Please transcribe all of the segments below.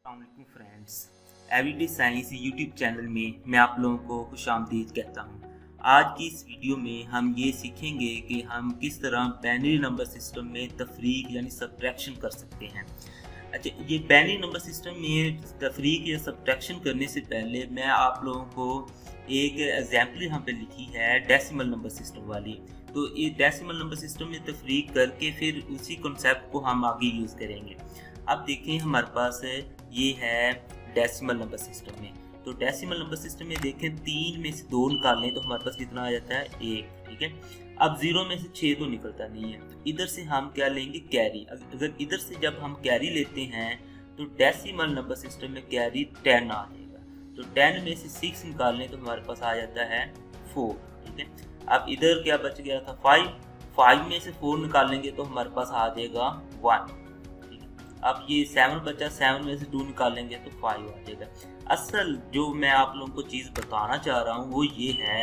अस्सलामुअलैकुम friends, everyday science YouTube channel में मैं आप लोगों को खुशामदीद कहता हूँ। आज की इस वीडियो में हम ये सीखेंगे कि हम किस तरह बाइनरी नंबर सिस्टम में तफरीक यानी सब्ट्रैक्शन कर सकते हैं। अच्छा, ये बाइनरी नंबर सिस्टम में तफरीक या सब्ट्रैक्शन करने से पहले मैं आप लोगों को एक एग्जाम्पल यहाँ पे लिखी है डेसिमल नंबर सिस्टम वाली। तो ये डेसिमल नंबर सिस्टम में तफरीक करके फिर उसी कॉन्सेप्ट को हम आगे यूज़ करेंगे। अब देखें, हमारे पास ये है डेसिमल नंबर सिस्टम में। तो डेसिमल नंबर सिस्टम में देखें, 3 में से 2 निकालें तो हमारे पास कितना आ जाता है? 1। ठीक है, अब 0 में से 6 तो निकलता नहीं है, तो इधर से हम क्या लेंगे? कैरी। अगर इधर से जब हम कैरी लेते हैं तो डेसिमल नंबर सिस्टम में कैरी 10 आ जाएगा। तो 10 में से 6 निकालें तो हमारे पास आ जाता है 4। ठीक है, अब इधर क्या बच गया था? 5 में से 4 निकालेंगे तो हमारे पास आ जाएगा 1। अब ये 7 बचा, 7 में से 2 निकालेंगे तो 5 आ जाएगा। असल जो मैं आप लोगों को चीज़ बताना चाह रहा हूँ वो ये है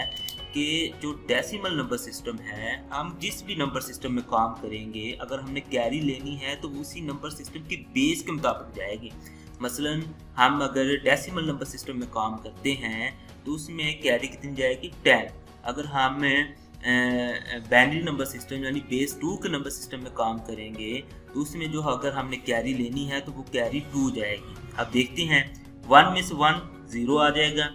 कि जो डेसिमल नंबर सिस्टम है, हम जिस भी नंबर सिस्टम में काम करेंगे, अगर हमने कैरी लेनी है तो उसी नंबर सिस्टम की बेस के मुताबिक जाएगी। मसलन हम अगर डेसिमल नंबर सिस्टम में काम करते हैं तो उसमें कैरी कितनी जाएगी? 10। अगर हम बाइनरी नंबर सिस्टम यानी बेस 2 के नंबर सिस्टम में काम करेंगे तो उसमें जो अगर हमने कैरी लेनी है तो वो कैरी 2 जाएगी। अब देखते हैं, 1 में से 1 0 आ जाएगा,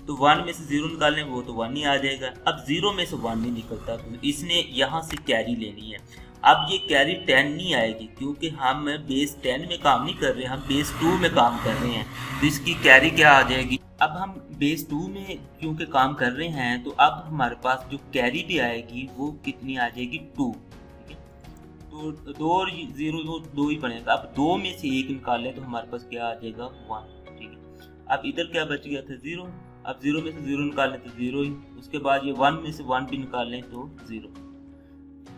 तो 1 में से 0 निकालें वो तो 1 ही आ जाएगा। अब 0 में से 1 नहीं निकलता तो इसने यहाँ से कैरी लेनी है। अब ये कैरी 10 नहीं आएगी क्योंकि हम बेस 10 में काम नहीं कर रहे, हम बेस 2 में काम कर रहे हैं, तो इसकी कैरी क्या आ जाएगी? अब हम बेस 2 में क्योंकि काम कर रहे हैं तो अब हमारे पास जो कैरी भी आएगी वो कितनी आ जाएगी? 2। ठीक है, तो 2 और 0 2 ही बनेगा। अब 2 में से 1 निकालें तो हमारे पास क्या आ जाएगा? 1। ठीक है, अब इधर क्या बच गया था? 0। अब 0 में से 0 निकालें तो 0 ही, उसके बाद ये 1 में से 1 भी निकालें तो 0।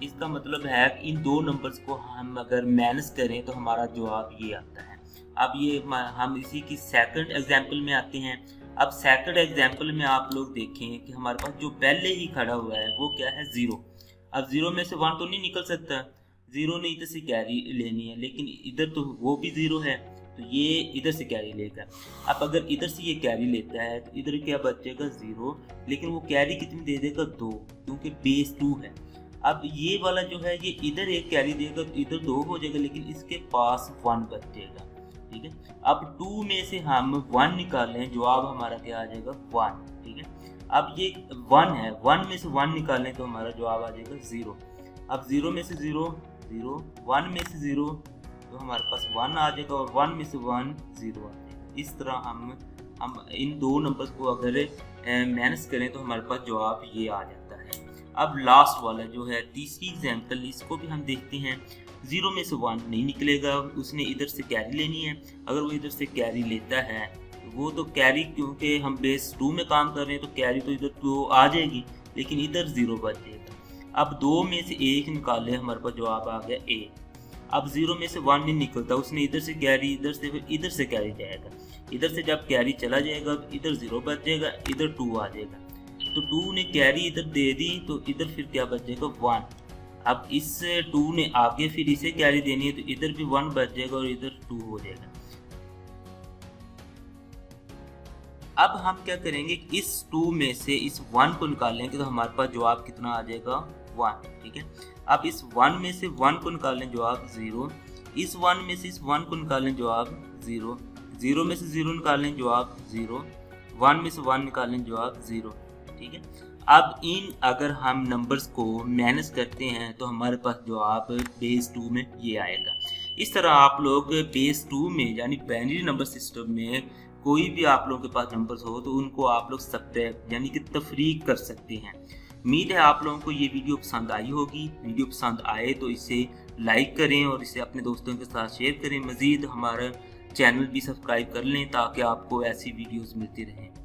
इसका मतलब है कि इन दो नंबर्स को हम अगर माइनस करें तो हमारा जवाब ये आता है। अब ये हम इसी की सेकंड एग्जाम्पल में आते हैं। अब सेकंड एग्जाम्पल में आप लोग देखें कि हमारे पास जो पहले ही खड़ा हुआ है वो क्या है? 0। अब 0 में से 1 तो नहीं निकल सकता, 0 ने इधर से कैरी लेनी है, लेकिन इधर तो वो भी 0 है तो ये इधर से कैरी लेगा। अब अगर इधर से ये कैरी लेता है तो इधर क्या बचेगा? 0, लेकिन वो कैरी कितनी दे देगा? 2, क्योंकि बेस 2 है। अब ये वाला जो है ये इधर एक कैरी देगा तो इधर 2 हो जाएगा, लेकिन इसके पास 1 बचेगा। ठीक है, अब 2 में से हम 1 निकालें, जवाब हमारा क्या आ जाएगा? 1। ठीक है, अब ये 1 है, 1 में से 1 निकालें तो हमारा जवाब आ जाएगा 0। अब 0 में से 0 0, 1 में से 0 तो हमारे पास 1 आ जाएगा, और 1 में से 1 0 आ जाएगा। इस तरह हम इन दो नंबर्स को अगर माइनस करें तो हमारे पास जवाब ये आ जाता है। अब लास्ट वाला जो है तीसरी एग्जाम्पल, इसको भी हम देखते हैं। 0 में से 1 नहीं निकलेगा, उसने इधर से कैरी लेनी है। अगर वो इधर से कैरी लेता है तो वो तो कैरी, क्योंकि हम बेस 2 में काम कर रहे हैं तो कैरी तो इधर 2 आ जाएगी, लेकिन इधर 0 बच जाएगा। अब 2 में से 1 निकाले, हमारे पास जवाब आ गया 1। अब 0 में से 1 नहीं निकलता, उसने इधर से कैरी, इधर से, फिर इधर से कैरी जाएगा। इधर से जब कैरी चला जाएगा इधर 0 बच जाएगा, इधर 2 आ जाएगा। तो 2 ने कैरी इधर दे दी तो इधर फिर क्या बचेगा? 1। अब इस 2 ने आगे फिर इसे कैरी देनी है तो इधर भी 1 बच जाएगा और इधर 2 हो जाएगा। अब हम क्या करेंगे? इस 2 में से इस 1 को निकालेंगे तो हमारे पास जवाब कितना आ जाएगा? 1। ठीक है, अब इस 1 में से 1 को निकालें, जवाब 0। इस 1 में से इस 1 को निकालें, जवाब 0। 0 में से 0 निकालें, जवाब 0। 1 में से 1 निकालें, जवाब 0। ठीक है, अब इन अगर हम नंबर्स को माइनस करते हैं तो हमारे पास जवाब बेस 2 में ये आएगा। इस तरह आप लोग बेस 2 में यानी बाइनरी नंबर सिस्टम में कोई भी आप लोगों के पास नंबर्स हो तो उनको आप लोग सब्ट्रैक्ट यानी कि तफरीक कर सकते हैं। उम्मीद है आप लोगों को ये वीडियो पसंद आई होगी। वीडियो पसंद आए तो इसे लाइक करें और इसे अपने दोस्तों के साथ शेयर करें। मज़ीद हमारा चैनल भी सब्सक्राइब कर लें ताकि आपको ऐसी वीडियोज़ मिलती रहें।